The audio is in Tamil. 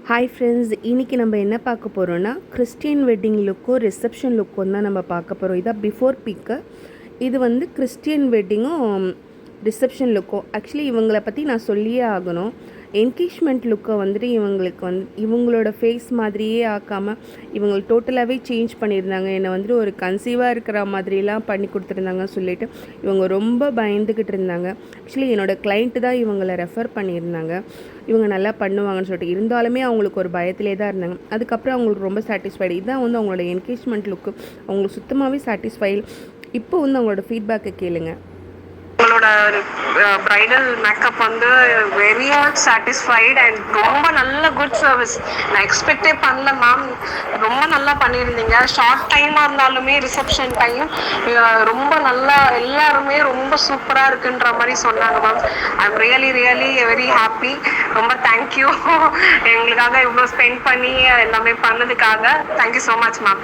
ஹாய் ஃப்ரெண்ட்ஸ், இன்றைக்கி நம்ம என்ன பார்க்க போகிறோன்னா கிறிஸ்டியன் வெட்டிங் லுக்கும் ரிசப்ஷன் லுக்கும் தான் நம்ம பார்க்க போகிறோம். இதான் பிஃபோர் பிக்கு. இது வந்து கிறிஸ்டியன் வெட்டிங்கும் ரிசப்ஷன் லுக்கும். ஆக்சுவலி இவங்களை பற்றி நான் சொல்லியே ஆகணும். என்கேஜ்மெண்ட் லுக்கை வந்துட்டு இவங்களோட ஃபேஸ் மாதிரியே ஆக்காமல் இவங்க டோட்டலாகவே சேஞ்ச் பண்ணியிருந்தாங்க. என்னை வந்துட்டு ஒரு கன்சீவாக இருக்கிற மாதிரிலாம் பண்ணி கொடுத்துருந்தாங்கன்னு சொல்லிட்டு இவங்க ரொம்ப பயந்துக்கிட்டு இருந்தாங்க. ஆக்சுவலி என்னோடய கிளைண்ட்டு தான் இவங்களை ரெஃபர் பண்ணியிருந்தாங்க. இவங்க நல்லா பண்ணுவாங்கன்னு சொல்லிட்டு, இருந்தாலுமே அவங்களுக்கு ஒரு பயத்திலே தான் இருந்தாங்க. அதுக்கப்புறம் அவங்களுக்கு ரொம்ப சாட்டிஸ்ஃபைடு. இதுதான் வந்து அவங்களோட என்கேஜ்மெண்ட் லுக்கு. அவங்களுக்கு சுத்தமாகவே சாட்டிஸ்ஃபைடு. இப்போ வந்து அவங்களோட ஃபீட்பேக்கை கேளுங்க. உங்களோட பிரைடல் மேக்கப் வந்து வெரி மச் சாட்டிஸ்ஃபைட் அண்ட் ரொம்ப நல்ல குட் சர்வீஸ். நான் எக்ஸ்பெக்டே பண்ணல மேம். ரொம்ப நல்லா பண்ணியிருந்தீங்க. ஷார்ட் டைமாக இருந்தாலுமே ரிசப்ஷன் டைம் ரொம்ப நல்லா, எல்லாருமே ரொம்ப சூப்பராக இருக்குன்ற மாதிரி சொன்னாங்க ma'am. I am really very happy. ரொம்ப தேங்க்யூ எங்களுக்காக இவ்வளோ ஸ்பெண்ட் பண்ணி எல்லாமே பண்ணதுக்காக. Thank you so much ma'am.